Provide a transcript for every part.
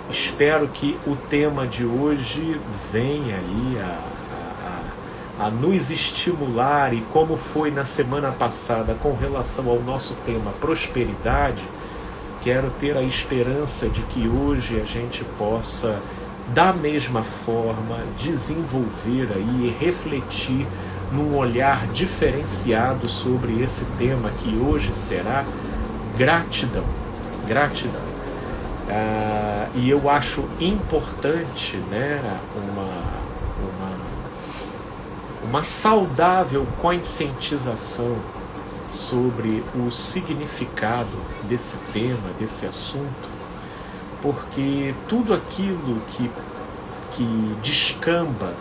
Espero que o tema de hoje venha aí a nos estimular, e como foi na semana passada com relação ao nosso tema prosperidade, quero ter a esperança de que hoje a gente possa, da mesma forma, desenvolver aí e refletir num olhar diferenciado sobre esse tema que hoje será gratidão. Gratidão. E eu acho importante, né, uma saudável conscientização sobre o significado desse tema, desse assunto, porque tudo aquilo que descamba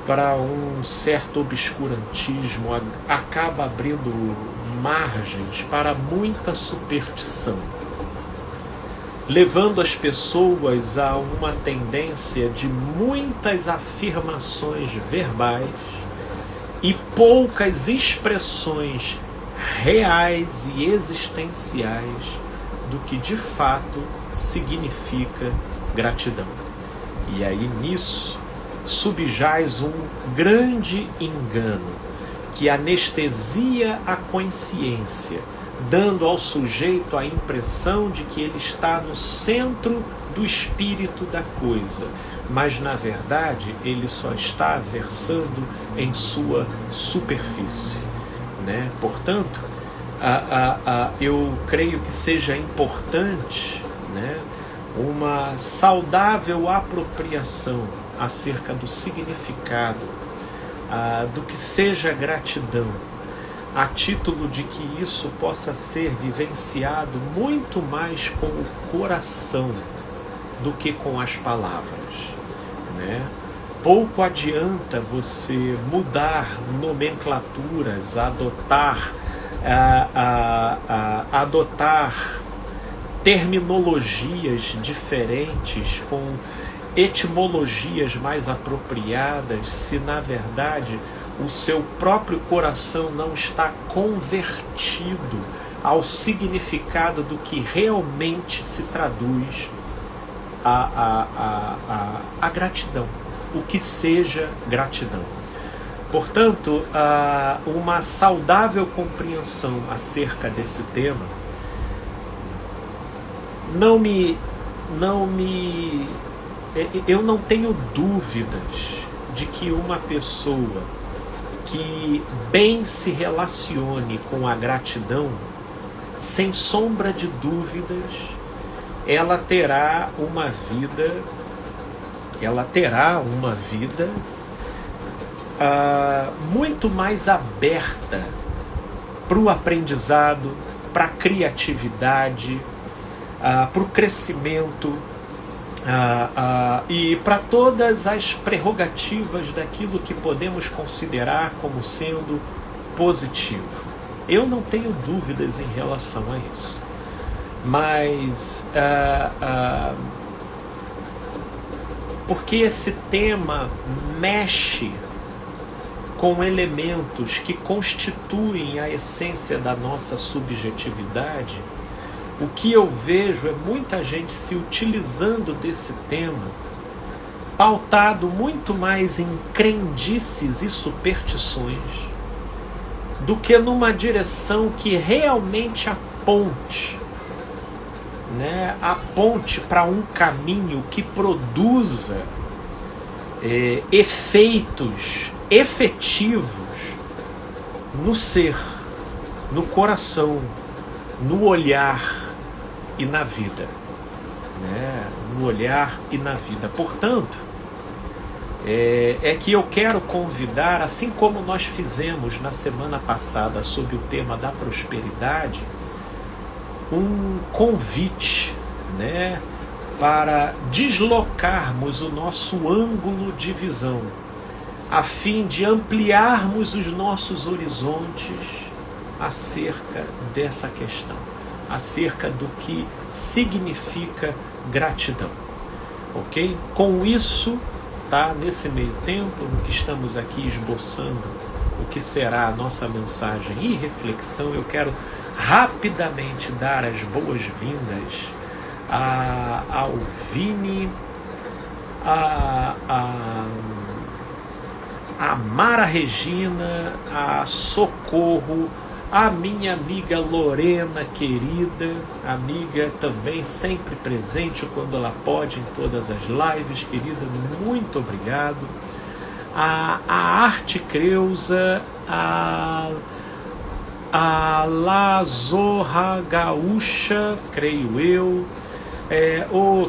para um certo obscurantismo acaba abrindo margens para muita superstição, levando as pessoas a uma tendência de muitas afirmações verbais e poucas expressões reais e existenciais do que de fato significa gratidão. E aí nisso subjaz um grande engano que anestesia a consciência, dando ao sujeito a impressão de que ele está no centro do espírito da coisa, mas na verdade ele só está versando em sua superfície, né? Portanto, eu creio que seja importante, né, uma saudável apropriação acerca do significado do que seja gratidão, a título de que isso possa ser vivenciado muito mais com o coração do que com as palavras, né? Pouco adianta você mudar nomenclaturas, adotar terminologias diferentes, com etimologias mais apropriadas, se na verdade o seu próprio coração não está convertido ao significado do que realmente se traduz a gratidão, o que seja gratidão. Portanto, uma saudável compreensão acerca desse tema eu não tenho dúvidas de que uma pessoa que bem se relacione com a gratidão, sem sombra de dúvidas, ela terá uma vida muito mais aberta para o aprendizado, para a criatividade, para o crescimento, e para todas as prerrogativas daquilo que podemos considerar como sendo positivo. Eu não tenho dúvidas em relação a isso. Mas porque esse tema mexe com elementos que constituem a essência da nossa subjetividade, o que eu vejo é muita gente se utilizando desse tema, pautado muito mais em crendices e superstições, do que numa direção que realmente aponte, né, aponte para um caminho que produza efeitos efetivos no ser, no coração, no olhar e na vida, né? No olhar e na vida. Portanto, é que eu quero convidar, assim como nós fizemos na semana passada sobre o tema da prosperidade, um convite, né, para deslocarmos o nosso ângulo de visão, a fim de ampliarmos os nossos horizontes acerca dessa questão, acerca do que significa gratidão, ok? Com isso, tá, nesse meio tempo, no que estamos aqui esboçando o que será a nossa mensagem e reflexão, eu quero rapidamente dar as boas-vindas a Alvine, a Mara Regina, a Socorro, a minha amiga Lorena, querida, amiga também sempre presente quando ela pode em todas as lives, querida, muito obrigado. A Arte Creuza, a Lazorra Gaúcha, creio eu.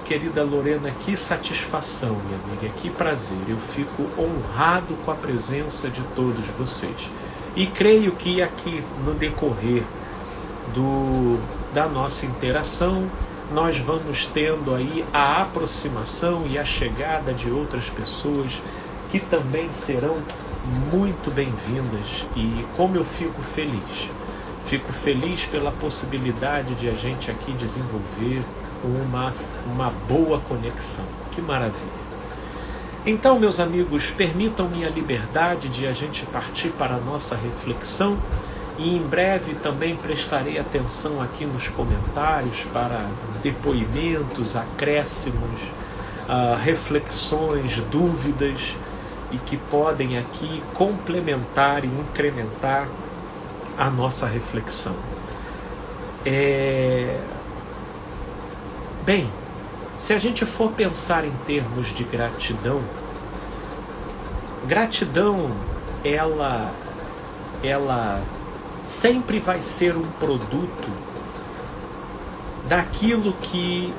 Querida Lorena, que satisfação, minha amiga, que prazer. Eu fico honrado com a presença de todos vocês. E creio que aqui no decorrer da nossa interação, nós vamos tendo aí a aproximação e a chegada de outras pessoas que também serão muito bem-vindas. E como eu fico feliz pela possibilidade de a gente aqui desenvolver uma boa conexão. Que maravilha! Então, meus amigos, permitam-me a liberdade de a gente partir para a nossa reflexão e em breve também prestarei atenção aqui nos comentários para depoimentos, acréscimos, reflexões, dúvidas e que podem aqui complementar e incrementar a nossa reflexão. Bem, se a gente for pensar em termos de gratidão, ela sempre vai ser um produto daquilo que,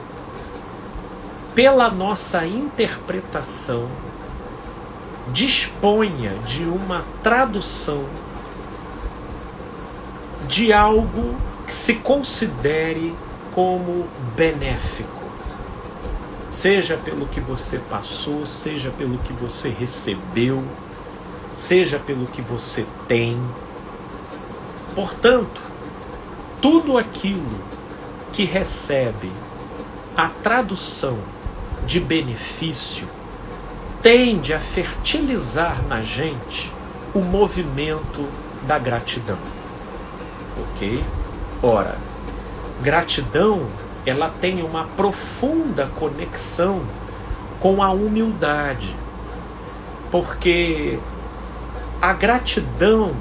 pela nossa interpretação, disponha de uma tradução de algo que se considere como benéfico. Seja pelo que você passou, seja pelo que você recebeu, seja pelo que você tem. Portanto, tudo aquilo que recebe a tradução de benefício tende a fertilizar na gente o movimento da gratidão. Ok? Ora, gratidão, ela tem uma profunda conexão com a humildade, porque a gratidão,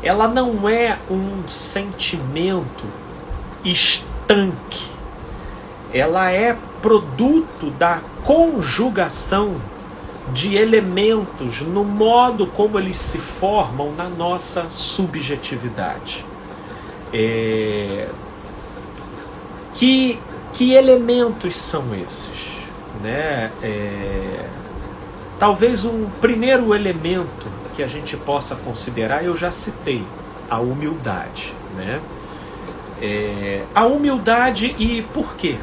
ela não é um sentimento estanque, ela é produto da conjugação de elementos no modo como eles se formam na nossa subjetividade. Que elementos são esses? Né? Talvez um primeiro elemento que a gente possa considerar, eu já citei, a humildade. Né? A humildade, e por quê?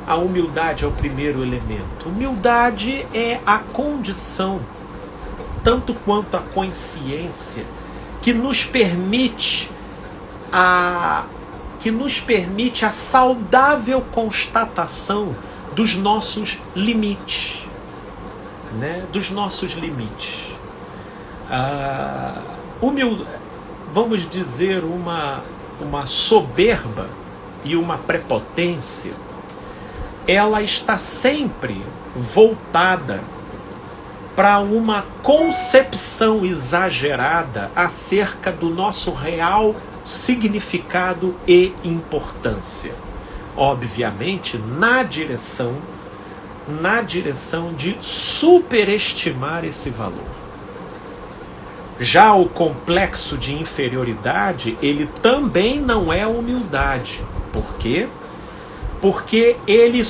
A humildade é o primeiro elemento. Humildade é a condição, tanto quanto a consciência, que nos permite a saudável constatação dos nossos limites, né? Dos nossos limites. Vamos dizer, uma soberba e uma prepotência, ela está sempre voltada para uma concepção exagerada acerca do nosso real significado e importância. Obviamente, na direção de superestimar esse valor. Já o complexo de inferioridade, ele também não é humildade. Por quê? Porque ele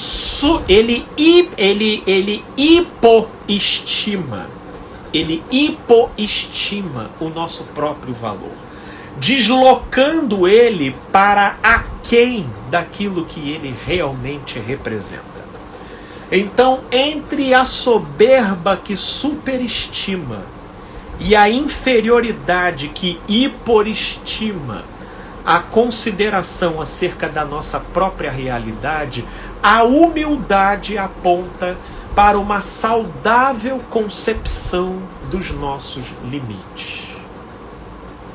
hipoestima o nosso próprio valor, deslocando ele para aquém daquilo que ele realmente representa. Então, entre a soberba que superestima e a inferioridade que hipoestima a consideração acerca da nossa própria realidade, a humildade aponta para uma saudável concepção dos nossos limites.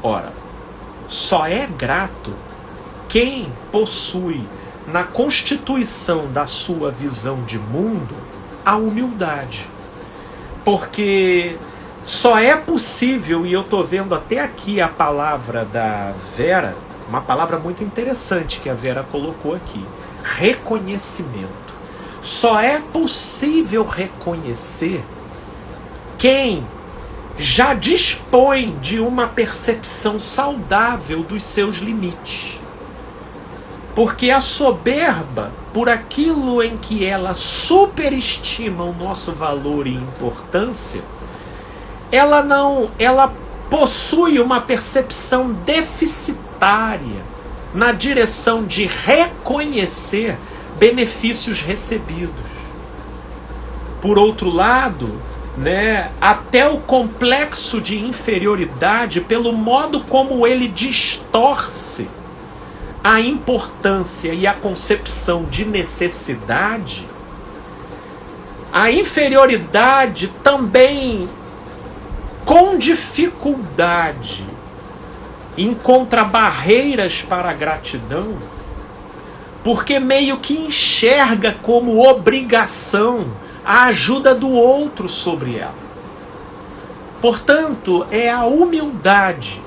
Ora, só é grato quem possui na constituição da sua visão de mundo a humildade. Porque só é possível, e eu estou vendo até aqui a palavra da Vera, uma palavra muito interessante que a Vera colocou aqui, reconhecimento. Só é possível reconhecer quem já dispõe de uma percepção saudável dos seus limites. Porque a soberba, por aquilo em que ela superestima o nosso valor e importância, ela possui uma percepção deficitária na direção de reconhecer benefícios recebidos. Por outro lado, até o complexo de inferioridade, pelo modo como ele distorce a importância e a concepção de necessidade, a inferioridade também, com dificuldade, encontra barreiras para a gratidão, porque meio que enxerga como obrigação a ajuda do outro sobre ela. Portanto, é a humildade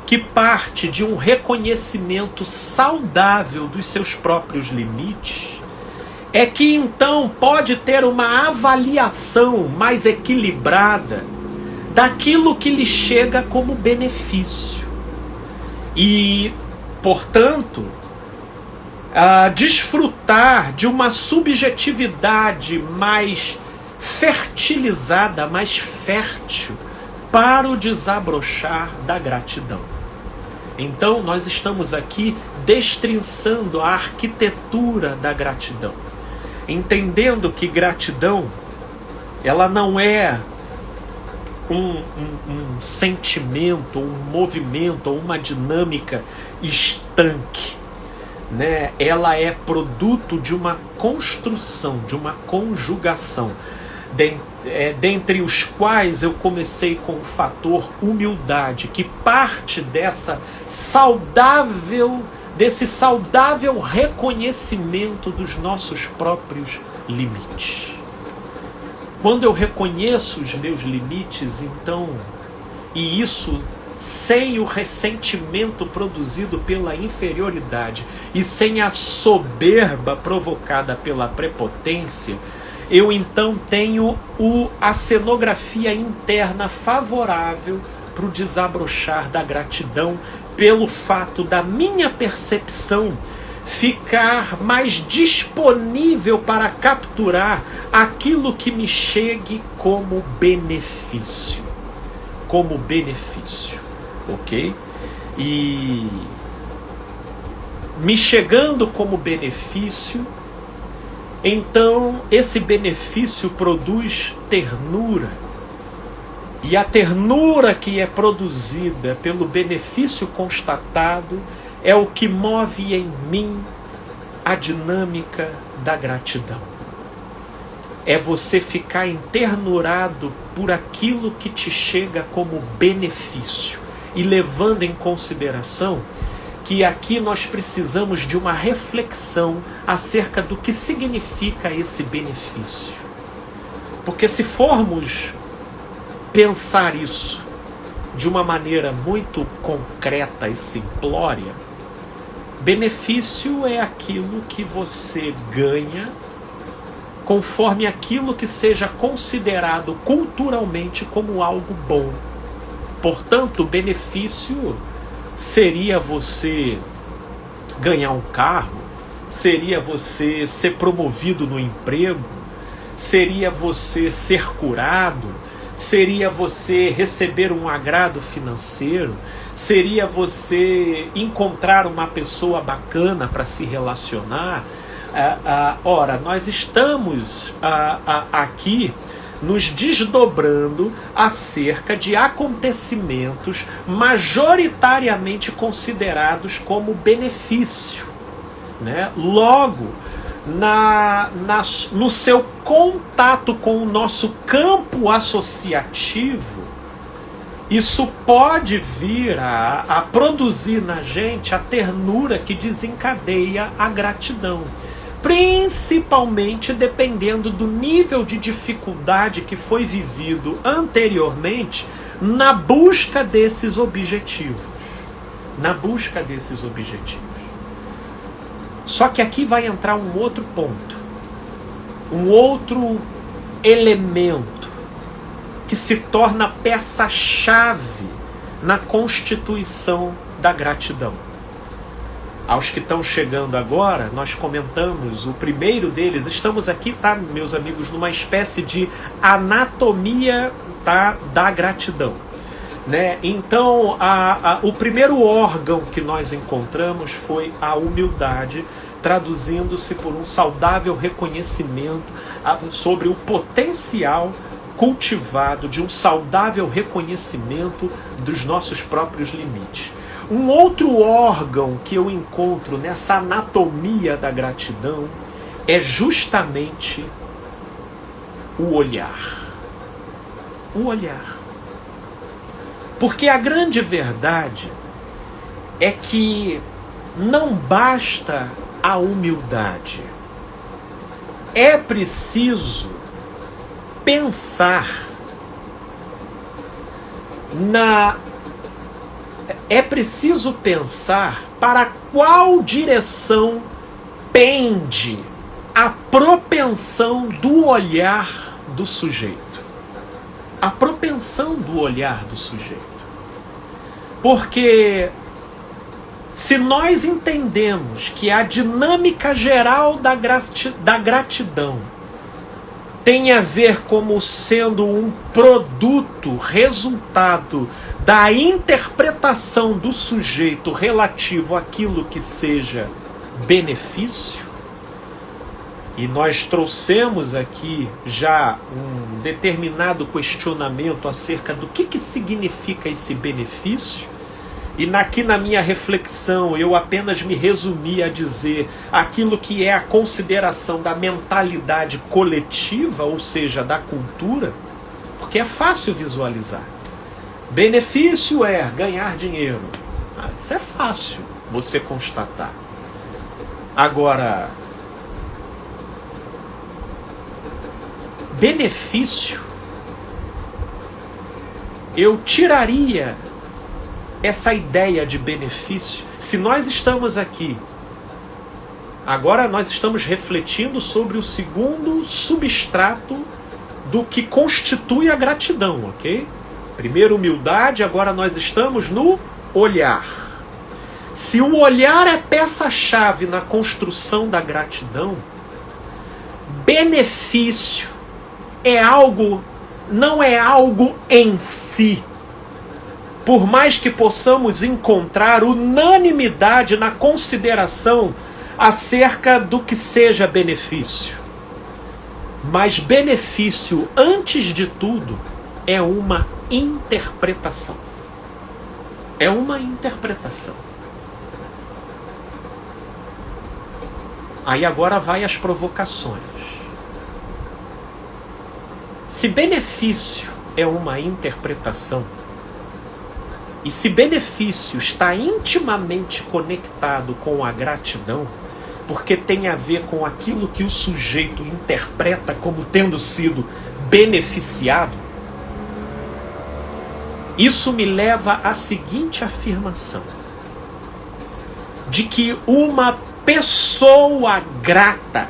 que parte de um reconhecimento saudável dos seus próprios limites, é que então pode ter uma avaliação mais equilibrada daquilo que lhe chega como benefício. E, portanto, desfrutar de uma subjetividade mais fertilizada, mais fértil para o desabrochar da gratidão. Então, nós estamos aqui destrinçando a arquitetura da gratidão, entendendo que gratidão, ela não é um sentimento, um movimento, ou uma dinâmica estanque, Ela é produto de uma construção, de uma conjugação, dentre os quais eu comecei com o fator humildade, que parte desse saudável reconhecimento dos nossos próprios limites. Quando eu reconheço os meus limites, então, e isso sem o ressentimento produzido pela inferioridade e sem a soberba provocada pela prepotência, eu então tenho a cenografia interna favorável para o desabrochar da gratidão, pelo fato da minha percepção ficar mais disponível para capturar aquilo que me chegue como benefício. Como benefício, ok? E me chegando como benefício, então esse benefício produz ternura. E a ternura que é produzida pelo benefício constatado é o que move em mim a dinâmica da gratidão. É você ficar enternurado por aquilo que te chega como benefício. E levando em consideração que aqui nós precisamos de uma reflexão acerca do que significa esse benefício. Porque se formos pensar isso de uma maneira muito concreta e simplória, benefício é aquilo que você ganha conforme aquilo que seja considerado culturalmente como algo bom. Portanto, benefício seria você ganhar um carro, seria você ser promovido no emprego, seria você ser curado, seria você receber um agrado financeiro, seria você encontrar uma pessoa bacana para se relacionar. Ora, nós estamos aqui nos desdobrando acerca de acontecimentos majoritariamente considerados como benefício, Logo, no seu contato com o nosso campo associativo, isso pode vir a produzir na gente a ternura que desencadeia a gratidão. Principalmente dependendo do nível de dificuldade que foi vivido anteriormente na busca desses objetivos. Na busca desses objetivos. Só que aqui vai entrar um outro ponto. Um outro elemento que se torna peça-chave na constituição da gratidão. Aos que estão chegando agora, nós comentamos o primeiro deles. Estamos aqui, tá, meus amigos, numa espécie de anatomia, tá, da gratidão, né? Então, o primeiro órgão que nós encontramos foi a humildade, traduzindo-se por um saudável reconhecimento sobre o potencial cultivado de um saudável reconhecimento dos nossos próprios limites. Um outro órgão que eu encontro nessa anatomia da gratidão é justamente o olhar. O olhar. Porque a grande verdade é que não basta a humildade. É preciso pensar para qual direção pende a propensão do olhar do sujeito. A propensão do olhar do sujeito. Porque se nós entendemos que a dinâmica geral da gratidão tem a ver como sendo um produto, resultado da interpretação do sujeito relativo àquilo que seja benefício, e nós trouxemos aqui já um determinado questionamento acerca do que significa esse benefício, e aqui na minha reflexão eu apenas me resumi a dizer aquilo que é a consideração da mentalidade coletiva, ou seja, da cultura, porque é fácil visualizar. Benefício é ganhar dinheiro. Isso é fácil você constatar. Agora, benefício, eu tiraria essa ideia de benefício. Se nós estamos aqui, agora nós estamos refletindo sobre o segundo substrato do que constitui a gratidão, ok? Primeiro humildade, agora nós estamos no olhar. Se o olhar é peça-chave na construção da gratidão, benefício não é algo em si. Por mais que possamos encontrar unanimidade na consideração acerca do que seja benefício. Mas benefício, antes de tudo, é uma interpretação. É uma interpretação. Aí agora vai as provocações. Se benefício é uma interpretação, e se benefício está intimamente conectado com a gratidão, porque tem a ver com aquilo que o sujeito interpreta como tendo sido beneficiado, isso me leva à seguinte afirmação: de que uma pessoa grata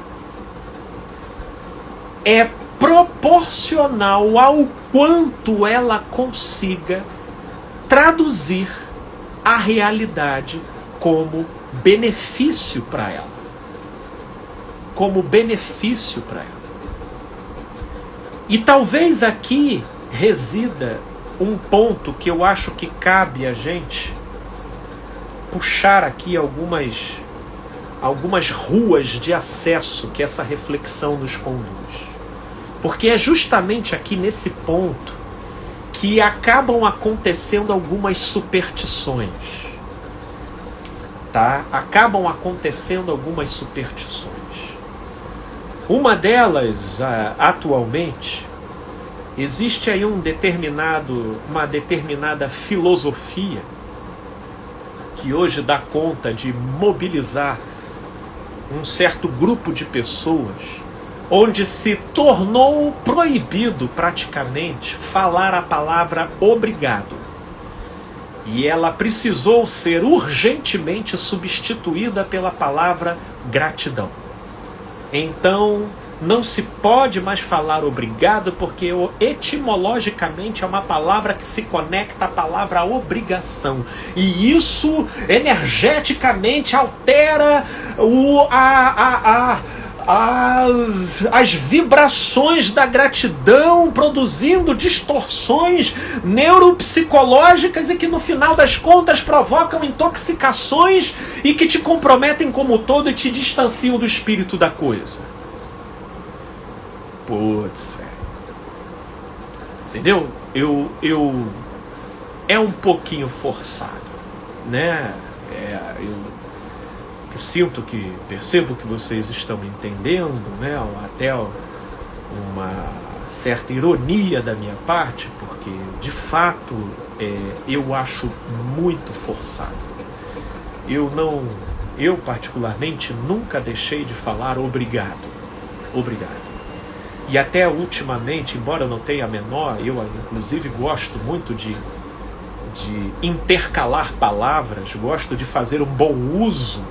é proporcional ao quanto ela consiga traduzir a realidade como benefício para ela. Como benefício para ela. E talvez aqui resida um ponto que eu acho que cabe a gente puxar aqui algumas ruas de acesso que essa reflexão nos conduz. Porque é justamente aqui nesse ponto que acabam acontecendo algumas superstições. Tá? Acabam acontecendo algumas superstições. Uma delas, atualmente, Existe aí uma determinada filosofia que hoje dá conta de mobilizar um certo grupo de pessoas, onde se tornou proibido praticamente falar a palavra obrigado. E ela precisou ser urgentemente substituída pela palavra gratidão. Então, não se pode mais falar obrigado, porque etimologicamente é uma palavra que se conecta à palavra obrigação. E isso energeticamente altera as vibrações da gratidão, produzindo distorções neuropsicológicas e que no final das contas provocam intoxicações e que te comprometem como todo e te distanciam do espírito da coisa. Putz, velho. Entendeu? É um pouquinho forçado, né? Percebo que vocês estão entendendo, né? Até uma certa ironia da minha parte, porque de fato eu acho muito forçado. Eu particularmente nunca deixei de falar obrigado. Obrigado. E até ultimamente, embora eu não tenha a menor, eu inclusive gosto muito de intercalar palavras, gosto de fazer um bom uso,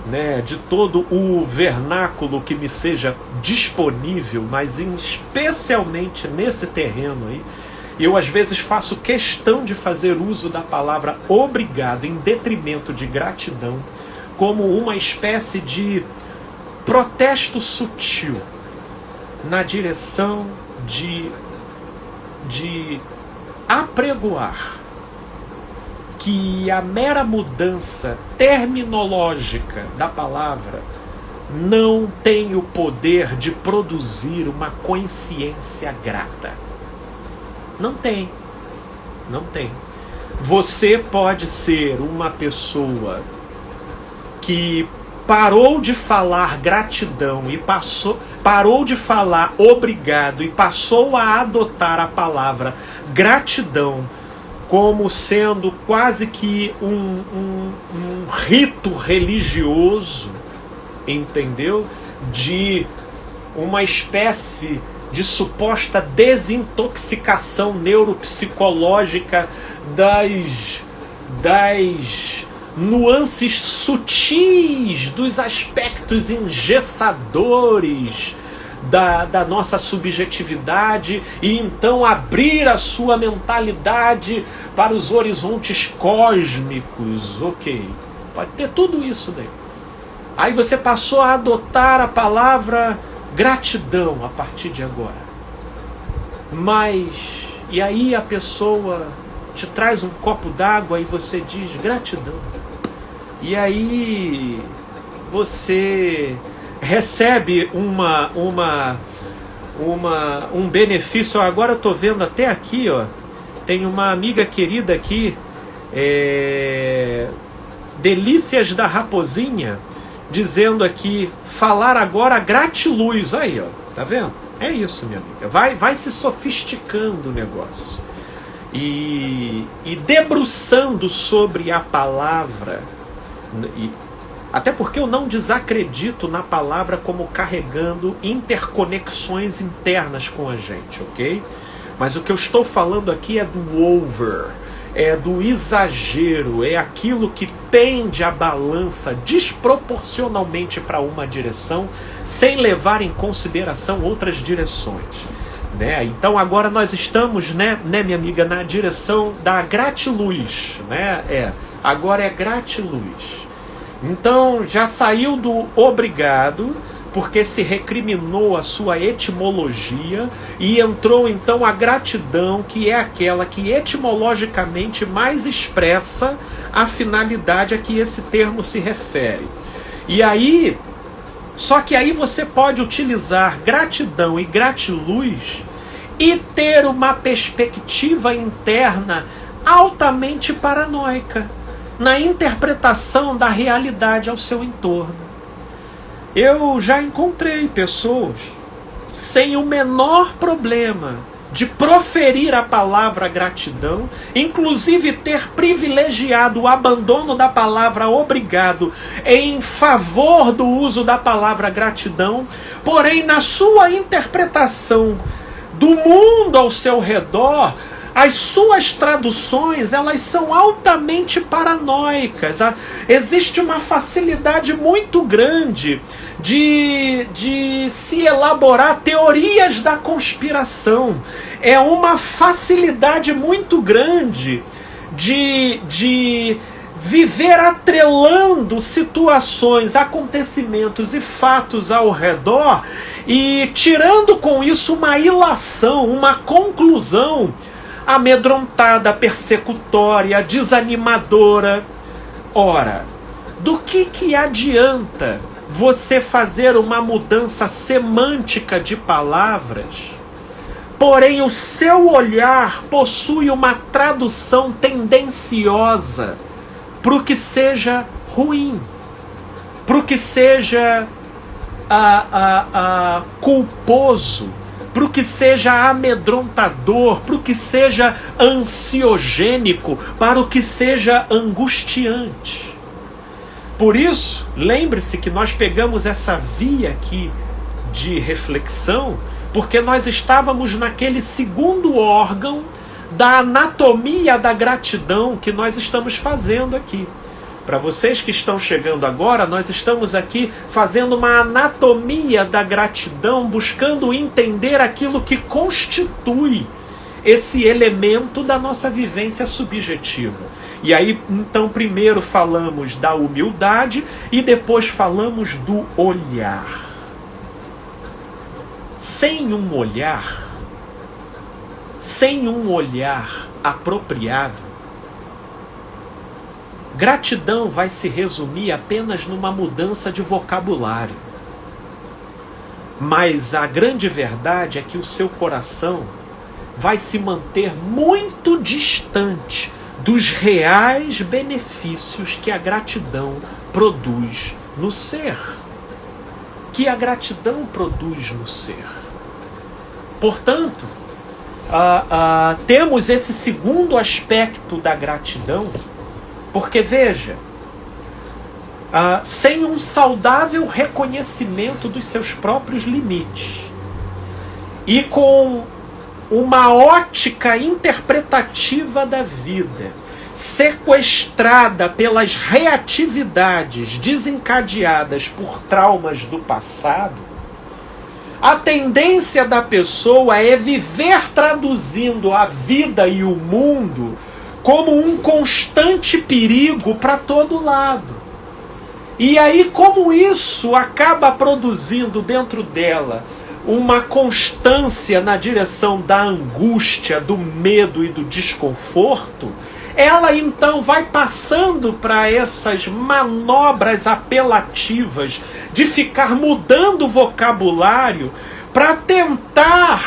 né, de todo o vernáculo que me seja disponível, mas especialmente nesse terreno aí, eu às vezes faço questão de fazer uso da palavra obrigado em detrimento de gratidão, como uma espécie de protesto sutil na direção de apregoar que a mera mudança terminológica da palavra não tem o poder de produzir uma consciência grata. Não tem. Não tem. Você pode ser uma pessoa que parou de falar gratidão e parou de falar obrigado e passou a adotar a palavra gratidão como sendo quase que um rito religioso, entendeu? De uma espécie de suposta desintoxicação neuropsicológica das nuances sutis, dos aspectos engessadores da nossa subjetividade, e então abrir a sua mentalidade para os horizontes cósmicos. Ok, pode ter tudo isso daí. Aí você passou a adotar a palavra gratidão a partir de agora. Mas, e aí a pessoa te traz um copo d'água e você diz gratidão. E aí você recebe um benefício. Agora eu estou vendo até aqui, ó, tem uma amiga querida aqui, Delícias da Raposinha, dizendo aqui, falar agora gratiluz. Aí, ó, tá vendo? É isso, minha amiga. Vai se sofisticando o negócio. E debruçando sobre a palavra. Até porque eu não desacredito na palavra como carregando interconexões internas com a gente, ok? Mas o que eu estou falando aqui é do over, é do exagero, é aquilo que pende a balança desproporcionalmente para uma direção, sem levar em consideração outras direções, né? Então agora nós estamos, né, minha amiga, na direção da gratiluz, né? Agora é gratiluz. Então já saiu do obrigado, porque se recriminou a sua etimologia, e entrou então a gratidão, que é aquela que etimologicamente mais expressa a finalidade a que esse termo se refere. E aí, só que aí você pode utilizar gratidão e gratiluz e ter uma perspectiva interna altamente paranoica na interpretação da realidade ao seu entorno. Eu já encontrei pessoas sem o menor problema de proferir a palavra gratidão, inclusive ter privilegiado o abandono da palavra obrigado em favor do uso da palavra gratidão, porém na sua interpretação do mundo ao seu redor, as suas traduções, elas são altamente paranoicas. Existe uma facilidade muito grande de se elaborar teorias da conspiração. É uma facilidade muito grande de viver atrelando situações, acontecimentos e fatos ao redor e tirando com isso uma ilação, uma conclusão amedrontada, persecutória, desanimadora. Ora, do que adianta você fazer uma mudança semântica de palavras, porém o seu olhar possui uma tradução tendenciosa para o que seja ruim, para o que seja culposo, para o que seja amedrontador, para o que seja ansiogênico, para o que seja angustiante. Por isso, lembre-se que nós pegamos essa via aqui de reflexão, porque nós estávamos naquele segundo órgão da anatomia da gratidão que nós estamos fazendo aqui. Para vocês que estão chegando agora, nós estamos aqui fazendo uma anatomia da gratidão, buscando entender aquilo que constitui esse elemento da nossa vivência subjetiva. E aí, então, primeiro falamos da humildade e depois falamos do olhar. Sem um olhar apropriado, gratidão vai se resumir apenas numa mudança de vocabulário. Mas a grande verdade é que o seu coração vai se manter muito distante dos reais benefícios que a gratidão produz no ser. Que a gratidão produz no ser. Portanto, temos esse segundo aspecto da gratidão, porque veja, sem um saudável reconhecimento dos seus próprios limites e com uma ótica interpretativa da vida, sequestrada pelas reatividades desencadeadas por traumas do passado, a tendência da pessoa é viver traduzindo a vida e o mundo como um constante perigo para todo lado. E aí, como isso acaba produzindo dentro dela uma constância na direção da angústia, do medo e do desconforto, ela então vai passando para essas manobras apelativas de ficar mudando o vocabulário para tentar,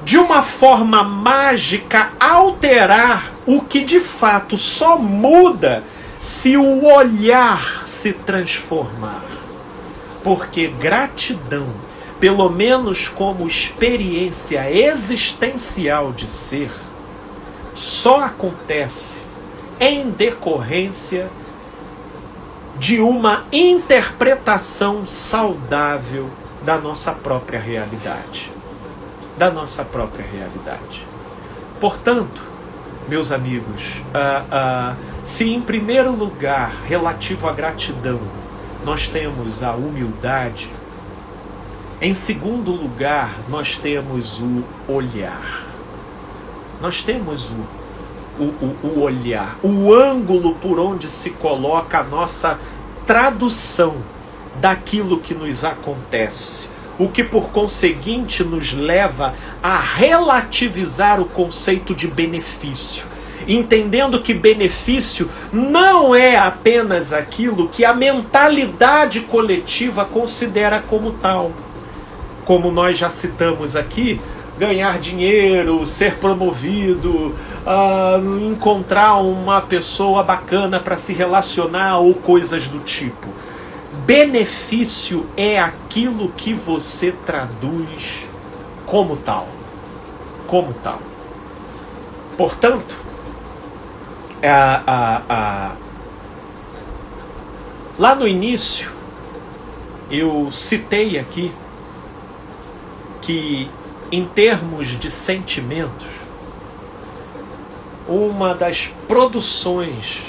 de uma forma mágica, alterar o que de fato só muda se o olhar se transformar. Porque gratidão, pelo menos como experiência existencial de ser, só acontece em decorrência de uma interpretação saudável da nossa própria realidade. Da nossa própria realidade. Portanto, meus amigos, se em primeiro lugar, relativo à gratidão, nós temos a humildade, em segundo lugar, nós temos o olhar. Nós temos o olhar, o ângulo por onde se coloca a nossa tradução daquilo que nos acontece. O que, por conseguinte, nos leva a relativizar o conceito de benefício, entendendo que benefício não é apenas aquilo que a mentalidade coletiva considera como tal. Como nós já citamos aqui, ganhar dinheiro, ser promovido, encontrar uma pessoa bacana para se relacionar ou coisas do tipo. Benefício é aquilo que você traduz como tal. como tal. Portanto, lá no início, eu citei aqui que, em termos de sentimentos, uma das produções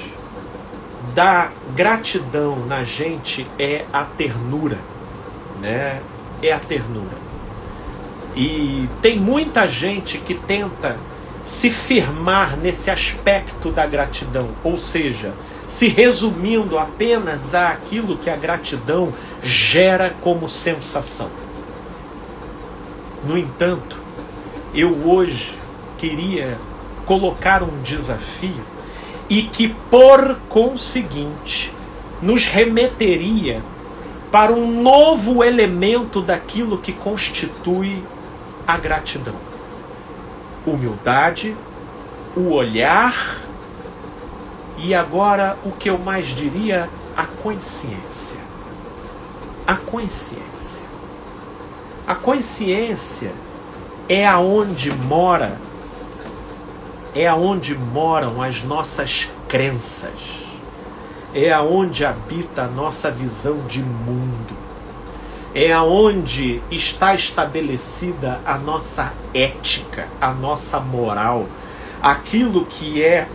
da gratidão na gente é a ternura, né? É a ternura. E tem muita gente que tenta se firmar nesse aspecto da gratidão, ou seja, se resumindo apenas àquilo que a gratidão gera como sensação. No entanto, eu hoje queria colocar um desafio e que, por conseguinte, nos remeteria para um novo elemento daquilo que constitui a gratidão. Humildade, o olhar e agora o que eu mais diria, a consciência. A consciência. A consciência é aonde moram as nossas crenças. É aonde habita a nossa visão de mundo. É aonde está estabelecida a nossa ética, a nossa moral, aquilo que é,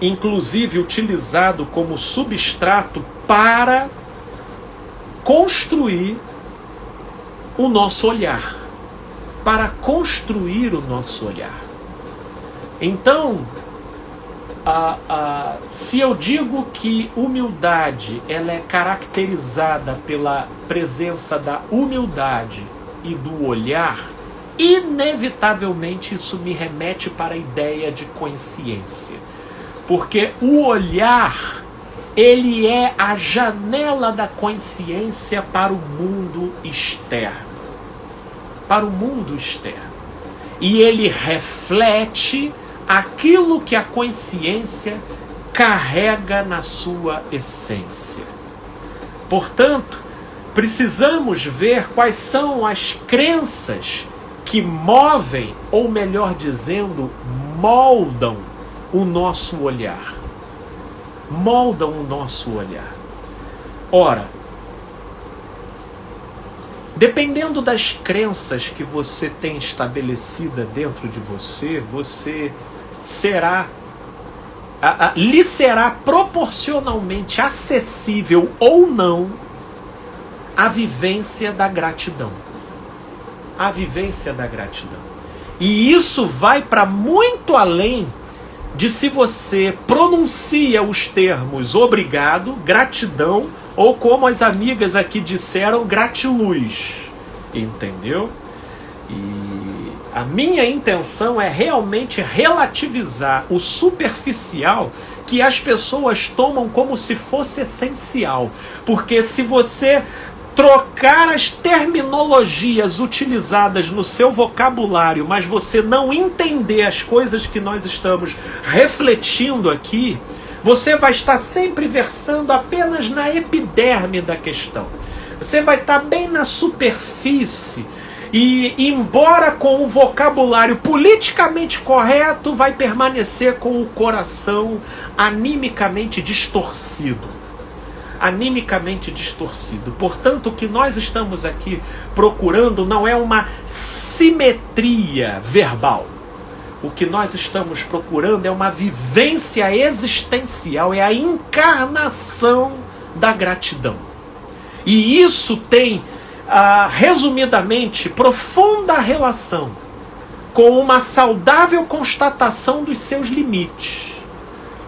inclusive, utilizado como substrato para construir o nosso olhar, para construir o nosso olhar. Então, se eu digo que humildade ela é caracterizada pela presença da humildade e do olhar, inevitavelmente isso me remete para a ideia de consciência. Porque o olhar, ele é a janela da consciência para o mundo externo. Para o mundo externo. E ele reflete aquilo que a consciência carrega na sua essência. Portanto, precisamos ver quais são as crenças que movem, ou melhor dizendo, moldam o nosso olhar. Moldam o nosso olhar. Ora, dependendo das crenças que você tem estabelecida dentro de você, lhe será proporcionalmente acessível ou não a vivência da gratidão. A vivência da gratidão. E isso vai para muito além de se você pronuncia os termos obrigado, gratidão, ou como as amigas aqui disseram, gratiluz. Entendeu? E a minha intenção é realmente relativizar o superficial que as pessoas tomam como se fosse essencial. Porque se você trocar as terminologias utilizadas no seu vocabulário, mas você não entender as coisas que nós estamos refletindo aqui, você vai estar sempre versando apenas na epiderme da questão. Você vai estar bem na superfície e, embora com o vocabulário politicamente correto, vai permanecer com o coração animicamente distorcido. Animicamente distorcido. Portanto, o que nós estamos aqui procurando não é uma simetria verbal. O que nós estamos procurando é uma vivência existencial, é a encarnação da gratidão. E isso tem, resumidamente, profunda relação com uma saudável constatação dos seus limites,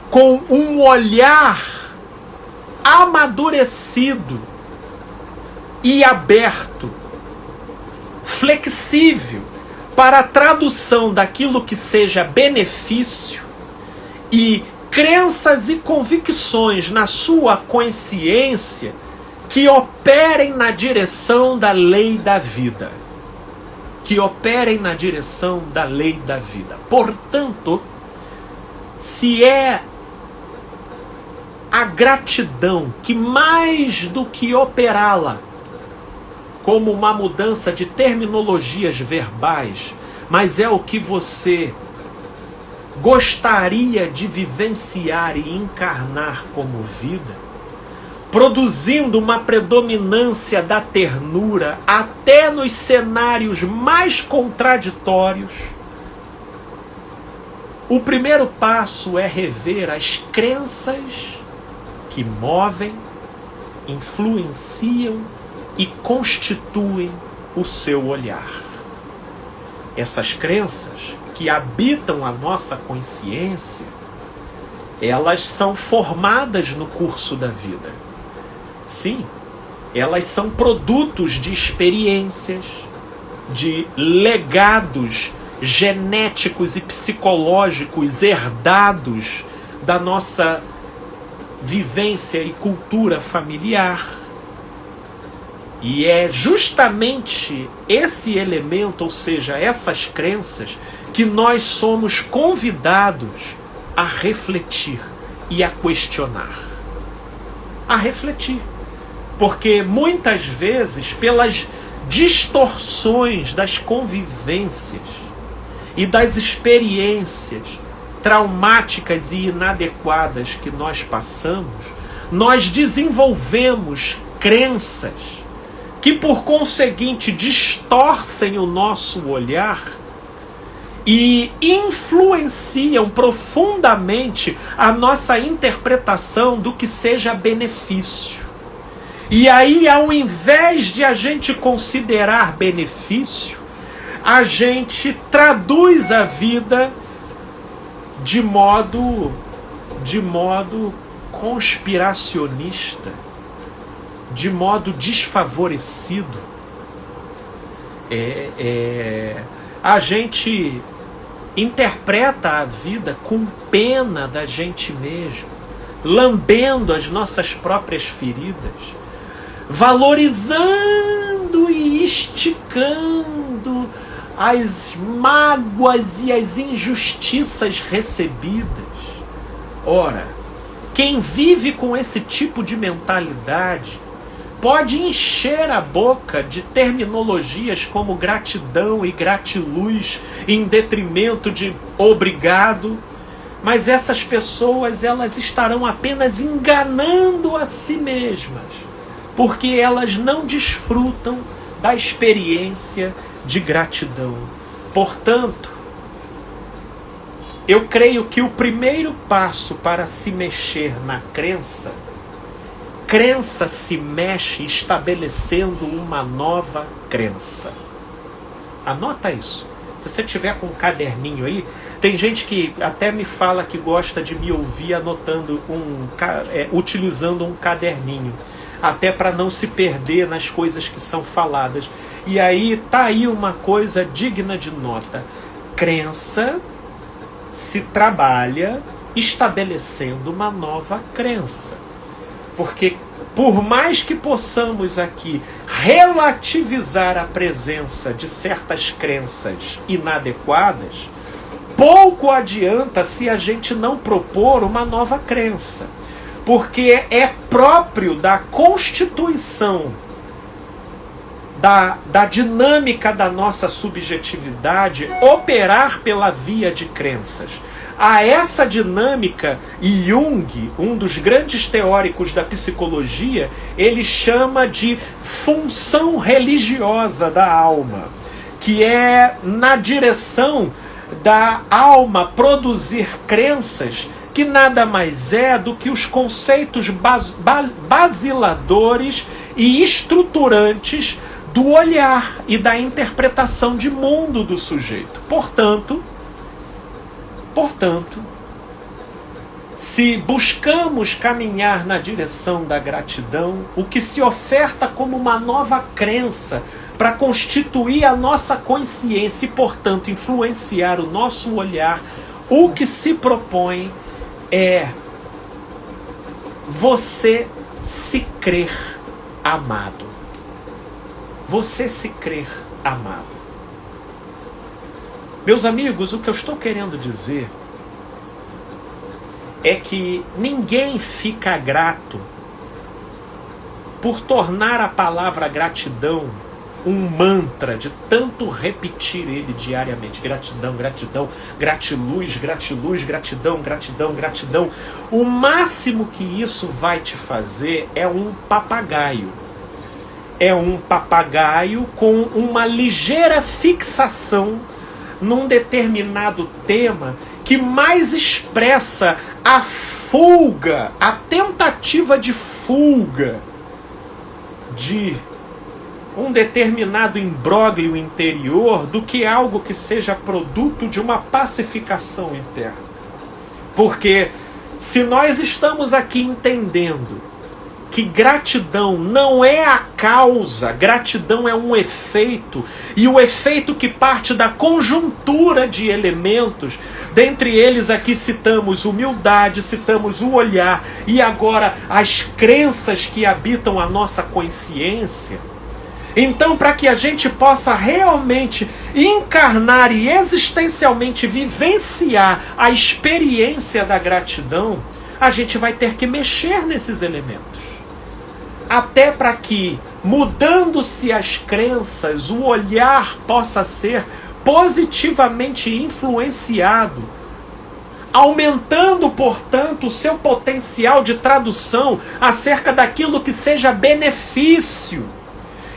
com um olhar amadurecido e aberto, flexível, para a tradução daquilo que seja benefício e crenças e convicções na sua consciência que operem na direção da lei da vida. Que operem na direção da lei da vida. Portanto, se é a gratidão que, mais do que operá-la como uma mudança de terminologias verbais, mas é o que você gostaria de vivenciar e encarnar como vida, produzindo uma predominância da ternura até nos cenários mais contraditórios, o primeiro passo é rever as crenças que movem, influenciam e constituem o seu olhar. Essas crenças que habitam a nossa consciência, elas são formadas no curso da vida. Sim, elas são produtos de experiências, de legados genéticos e psicológicos herdados da nossa vivência e cultura familiar. E é justamente esse elemento, ou seja, essas crenças, que nós somos convidados a refletir e a questionar. A refletir. Porque muitas vezes, pelas distorções das convivências e das experiências traumáticas e inadequadas que nós passamos, nós desenvolvemos crenças que, por conseguinte, distorcem o nosso olhar e influenciam profundamente a nossa interpretação do que seja benefício. E aí, ao invés de a gente considerar benefício, a gente traduz a vida de modo conspiracionista, de modo desfavorecido. A gente interpreta a vida com pena da gente mesmo, lambendo as nossas próprias feridas, valorizando e esticando as mágoas e as injustiças recebidas. Ora, quem vive com esse tipo de mentalidade pode encher a boca de terminologias como gratidão e gratiluz em detrimento de obrigado, mas essas pessoas, elas estarão apenas enganando a si mesmas, porque elas não desfrutam da experiência de gratidão. Portanto, eu creio que o primeiro passo para se mexer na crença se mexe estabelecendo uma nova crença. Anota isso. Se você tiver com um caderninho aí, tem gente que até me fala que gosta de me ouvir anotando utilizando um caderninho, até para não se perder nas coisas que são faladas. E aí tá aí uma coisa digna de nota. Crença se trabalha estabelecendo uma nova crença. Porque por mais que possamos aqui relativizar a presença de certas crenças inadequadas, pouco adianta se a gente não propor uma nova crença. Porque é próprio da constituição da dinâmica da nossa subjetividade operar pela via de crenças. A essa dinâmica, Jung, um dos grandes teóricos da psicologia, ele chama de função religiosa da alma, que é na direção da alma produzir crenças que nada mais é do que os conceitos basiladores e estruturantes do olhar e da interpretação de mundo do sujeito. Portanto, se buscamos caminhar na direção da gratidão, o que se oferta como uma nova crença para constituir a nossa consciência e, portanto, influenciar o nosso olhar, o que se propõe é você se crer amado. Você se crer amado. Meus amigos, o que eu estou querendo dizer é que ninguém fica grato por tornar a palavra gratidão um mantra, de tanto repetir ele diariamente. Gratidão, gratidão, gratiluz, gratiluz, gratidão, gratidão, gratidão. O máximo que isso vai te fazer é um papagaio. É um papagaio com uma ligeira fixação num determinado tema que mais expressa a fuga, a tentativa de fuga de um determinado imbróglio interior do que algo que seja produto de uma pacificação interna. Porque se nós estamos aqui entendendo que gratidão não é a causa, gratidão é um efeito, e o efeito que parte da conjuntura de elementos, dentre eles aqui citamos humildade, citamos o olhar, e agora as crenças que habitam a nossa consciência. Então, para que a gente possa realmente encarnar e existencialmente vivenciar a experiência da gratidão, a gente vai ter que mexer nesses elementos. Até para que, mudando-se as crenças, o olhar possa ser positivamente influenciado, aumentando, portanto, o seu potencial de tradução acerca daquilo que seja benefício.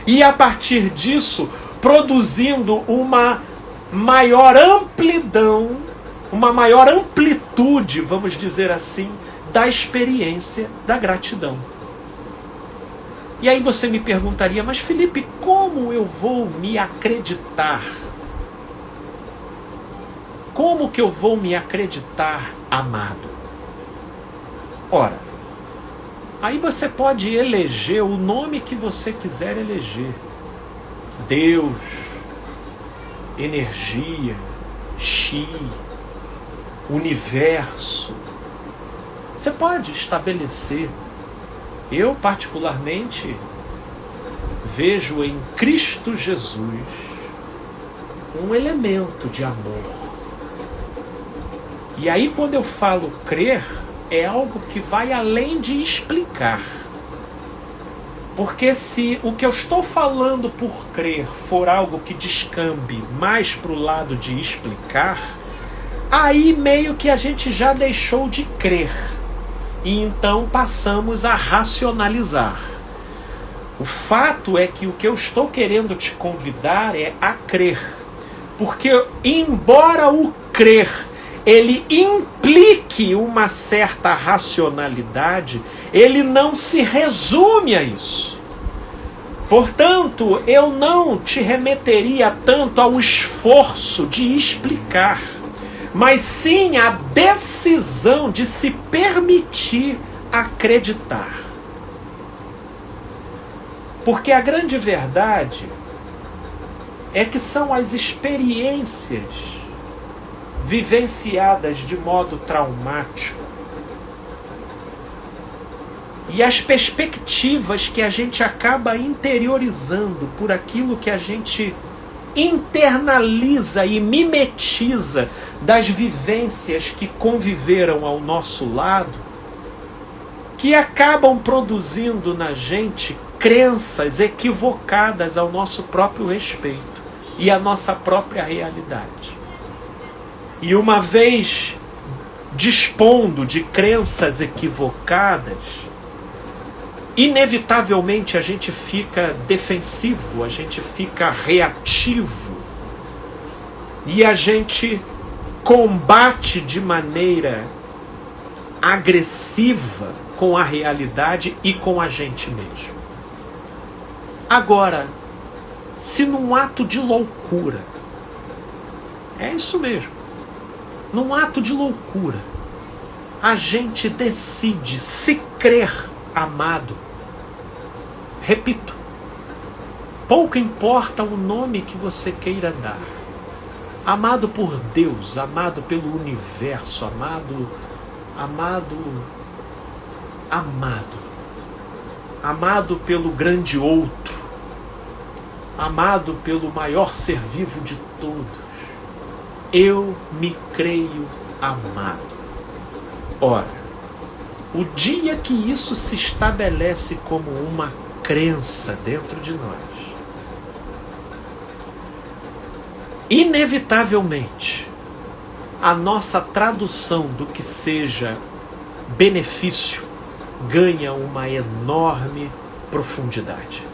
E a partir disso, produzindo uma maior amplidão, uma maior amplitude, vamos dizer assim, da experiência da gratidão. E aí você me perguntaria, mas Felipe, como eu vou me acreditar? Como que eu vou me acreditar amado? Ora, aí você pode eleger o nome que você quiser eleger. Deus, energia, Xi, universo. Você pode estabelecer. Eu, particularmente, vejo em Cristo Jesus um elemento de amor. E aí, quando eu falo crer, é algo que vai além de explicar. Porque se o que eu estou falando por crer for algo que descambe mais para o lado de explicar, aí meio que a gente já deixou de crer. E então passamos a racionalizar. O fato é que o que eu estou querendo te convidar é a crer. Porque embora o crer ele implique uma certa racionalidade, ele não se resume a isso. Portanto, eu não te remeteria tanto ao esforço de explicar, mas sim à decisão de se permitir acreditar. Porque a grande verdade é que são as experiências vivenciadas de modo traumático e as perspectivas que a gente acaba interiorizando por aquilo que a gente internaliza e mimetiza das vivências que conviveram ao nosso lado, que acabam produzindo na gente crenças equivocadas ao nosso próprio respeito e à nossa própria realidade. E uma vez dispondo de crenças equivocadas, inevitavelmente a gente fica defensivo, a gente fica reativo e a gente combate de maneira agressiva com a realidade e com a gente mesmo. Agora, se num ato de loucura, é isso mesmo, num ato de loucura, a gente decide se crer amado, repito, pouco importa o nome que você queira dar, amado por Deus, amado pelo universo, amado pelo grande outro, amado pelo maior ser vivo de todos. Eu me creio amado. Ora, o dia que isso se estabelece como uma crença dentro de nós, inevitavelmente, a nossa tradução do que seja benefício ganha uma enorme profundidade.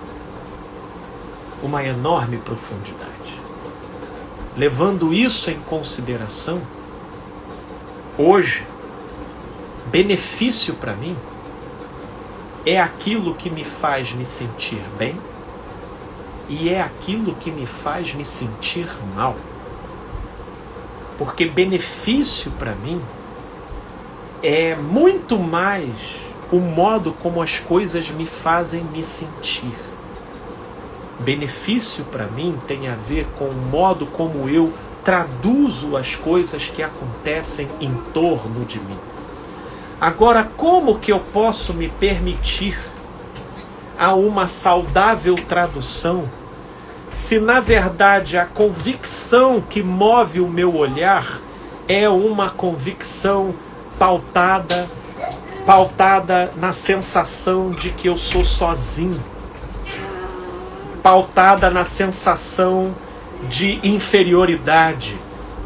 Uma enorme profundidade. Levando isso em consideração, hoje, benefício para mim é aquilo que me faz me sentir bem e é aquilo que me faz me sentir mal. Porque benefício para mim é muito mais o modo como as coisas me fazem me sentir. Benefício para mim tem a ver com o modo como eu traduzo as coisas que acontecem em torno de mim. Agora, como que eu posso me permitir a uma saudável tradução se na verdade a convicção que move o meu olhar é uma convicção pautada na sensação de que eu sou sozinho, pautada na sensação de inferioridade,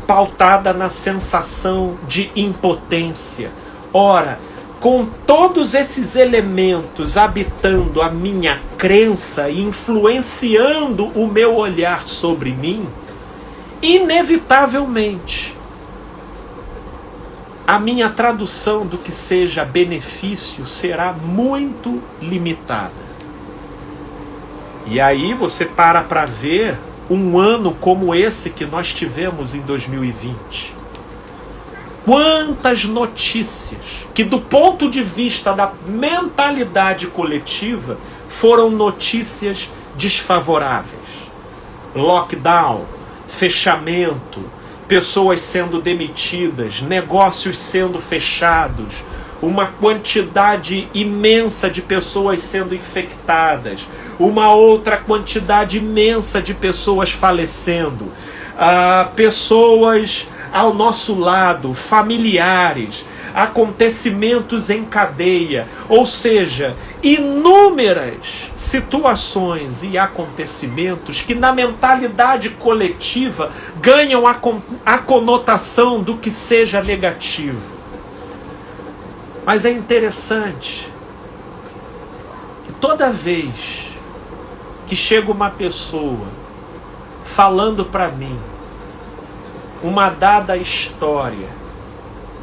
pautada na sensação de impotência. Ora, com todos esses elementos habitando a minha crença e influenciando o meu olhar sobre mim, inevitavelmente, a minha tradução do que seja benefício será muito limitada. E aí você para ver um ano como esse que nós tivemos em 2020. Quantas notícias que, do ponto de vista da mentalidade coletiva, foram notícias desfavoráveis. Lockdown, fechamento, pessoas sendo demitidas, negócios sendo fechados, uma quantidade imensa de pessoas sendo infectadas, uma outra quantidade imensa de pessoas falecendo, pessoas ao nosso lado, familiares, acontecimentos em cadeia, ou seja, inúmeras situações e acontecimentos que na mentalidade coletiva ganham a conotação do que seja negativo. Mas é interessante que toda vez que chega uma pessoa falando para mim uma dada história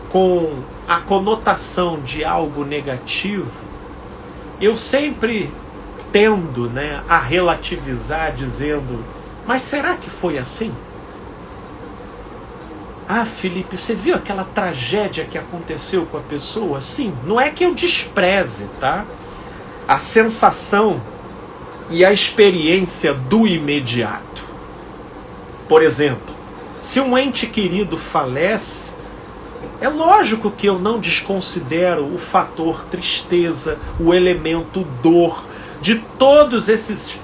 com a conotação de algo negativo, eu sempre tendo, a relativizar dizendo, mas será que foi assim? Ah, Felipe, você viu aquela tragédia que aconteceu com a pessoa? Sim, não é que eu despreze, tá? A sensação e a experiência do imediato. Por exemplo, se um ente querido falece, é lógico que eu não desconsidero o fator tristeza, o elemento dor, de todos esses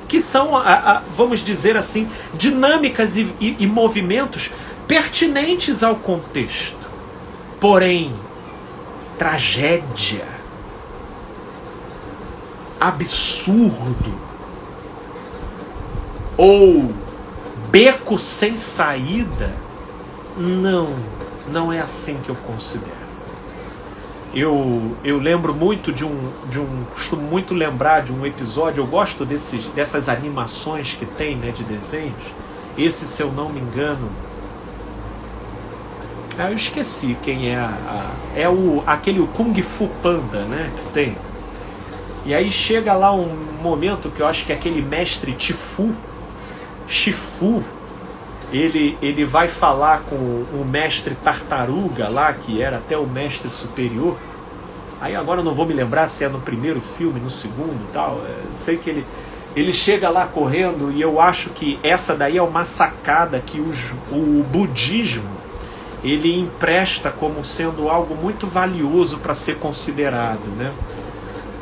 que são, vamos dizer assim, dinâmicas e movimentos pertinentes ao contexto. Porém, tragédia, absurdo ou beco sem saída, não é assim que eu considero. Eu lembro muito costumo muito lembrar de um episódio, eu gosto dessas animações que tem, de desenhos. Esse, se eu não me engano, eu esqueci quem é aquele Kung Fu Panda, que tem. E aí chega lá um momento que eu acho que é aquele mestre Shifu, ele vai falar com o mestre Tartaruga lá, que era até o mestre superior. Aí agora eu não vou me lembrar se é no primeiro filme, no segundo e tal. Sei que ele chega lá correndo, e eu acho que essa daí é uma sacada que o budismo ele empresta como sendo algo muito valioso para ser considerado,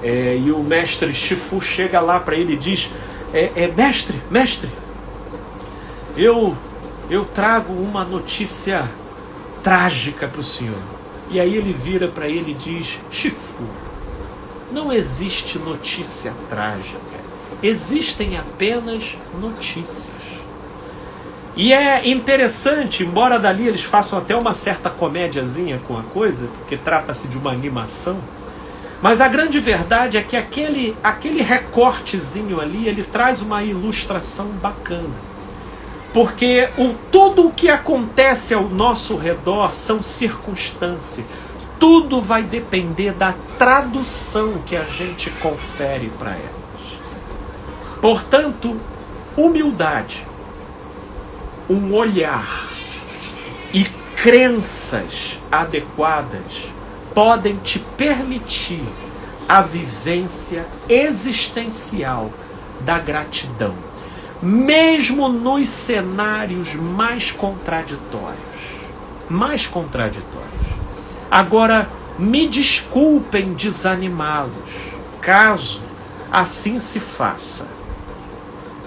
e o mestre Shifu chega lá para ele e diz, mestre, eu trago uma notícia trágica para o senhor. E aí ele vira para ele e diz, Shifu, não existe notícia trágica, existem apenas notícias. E é interessante, embora dali eles façam até uma certa comédiazinha com a coisa, porque trata-se de uma animação, mas a grande verdade é que aquele recortezinho ali, ele traz uma ilustração bacana. Porque tudo o que acontece ao nosso redor são circunstâncias. Tudo vai depender da tradução que a gente confere para elas. Portanto, humildade, um olhar e crenças adequadas podem te permitir a vivência existencial da gratidão, mesmo nos cenários mais contraditórios. Mais contraditórios. Agora, me desculpem desanimá-los, caso assim se faça,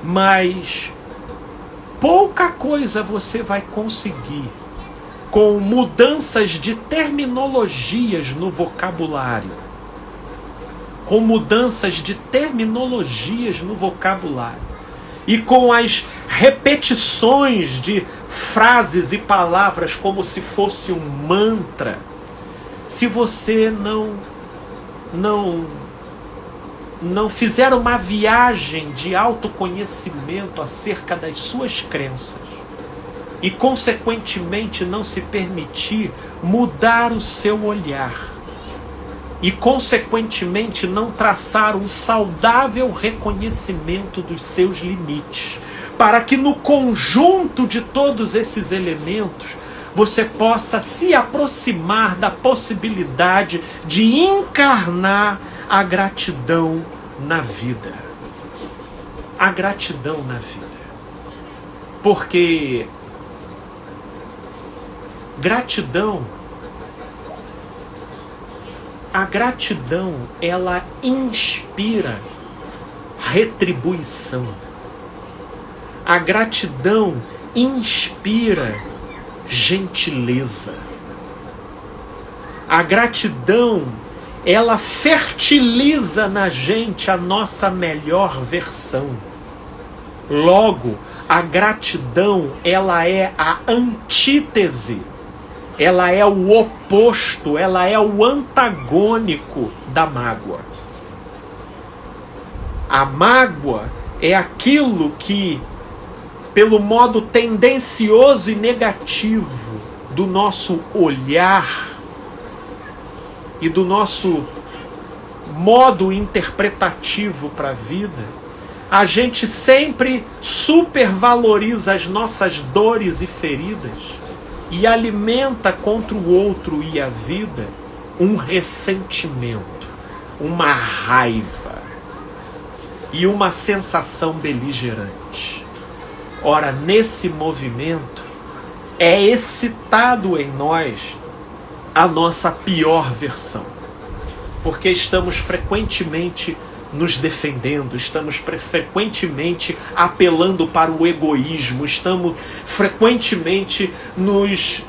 mas pouca coisa você vai conseguir com mudanças de terminologias no vocabulário. Com mudanças de terminologias no vocabulário. E com as repetições de frases e palavras como se fosse um mantra. Se você não fizer uma viagem de autoconhecimento acerca das suas crenças e, consequentemente, não se permitir mudar o seu olhar e, consequentemente, não traçar um saudável reconhecimento dos seus limites, para que no conjunto de todos esses elementos você possa se aproximar da possibilidade de encarnar a gratidão na vida. A gratidão na vida. Porque a gratidão, ela inspira retribuição. A gratidão inspira gentileza. A gratidão, ela fertiliza na gente a nossa melhor versão. Logo, a gratidão, ela é a antítese, ela é o oposto, ela é o antagônico da mágoa. A mágoa é aquilo que, pelo modo tendencioso e negativo do nosso olhar e do nosso modo interpretativo para a vida, a gente sempre supervaloriza as nossas dores e feridas e alimenta contra o outro e a vida um ressentimento, uma raiva e uma sensação beligerante. Ora, nesse movimento é excitado em nós a nossa pior versão, porque estamos frequentemente nos defendendo, estamos frequentemente apelando para o egoísmo, estamos frequentemente nos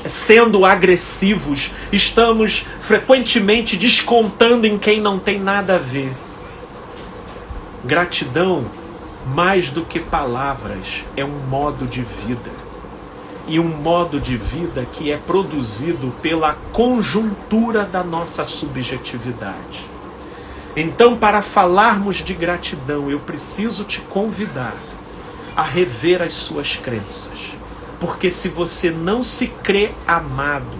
sendo agressivos, estamos frequentemente descontando em quem não tem nada a ver. Gratidão, mais do que palavras, é um modo de vida. E um modo de vida que é produzido pela conjuntura da nossa subjetividade. Então, para falarmos de gratidão, eu preciso te convidar a rever as suas crenças. Porque se você não se crê amado,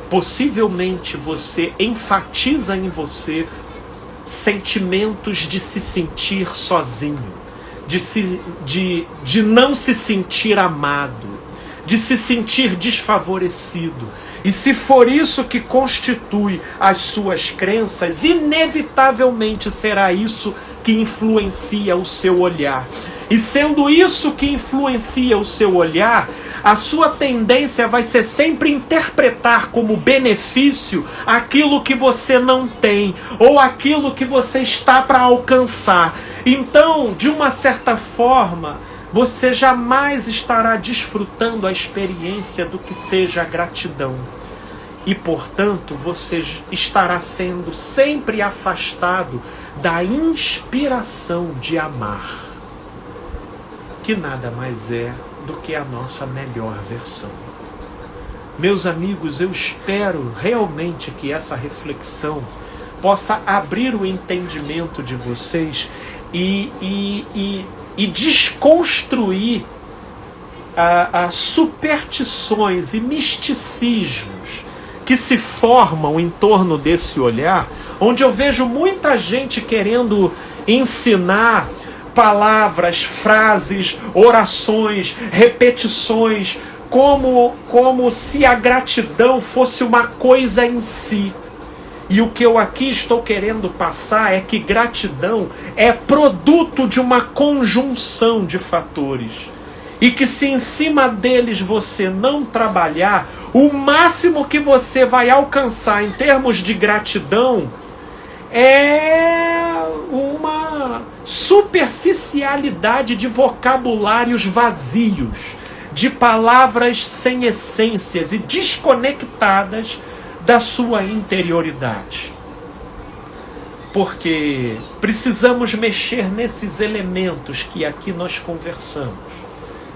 possivelmente você enfatiza em você sentimentos de se sentir sozinho, de não se sentir amado, de se sentir desfavorecido. E se for isso que constitui as suas crenças, inevitavelmente será isso que influencia o seu olhar. E sendo isso que influencia o seu olhar, a sua tendência vai ser sempre interpretar como benefício aquilo que você não tem, ou aquilo que você está para alcançar. Então, de uma certa forma, você jamais estará desfrutando a experiência do que seja a gratidão. E, portanto, você estará sendo sempre afastado da inspiração de amar, que nada mais é do que a nossa melhor versão. Meus amigos, eu espero realmente que essa reflexão possa abrir o entendimento de vocês e desconstruir superstições e misticismos que se formam em torno desse olhar, onde eu vejo muita gente querendo ensinar palavras, frases, orações, repetições, como se a gratidão fosse uma coisa em si. E o que eu aqui estou querendo passar é que gratidão é produto de uma conjunção de fatores. E que se em cima deles você não trabalhar, o máximo que você vai alcançar em termos de gratidão é uma superficialidade de vocabulários vazios, de palavras sem essências e desconectadas da sua interioridade. Porque precisamos mexer nesses elementos que aqui nós conversamos,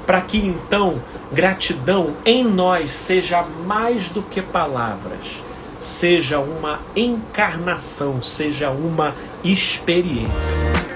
para que então gratidão em nós seja mais do que palavras, seja uma encarnação, seja uma experiência.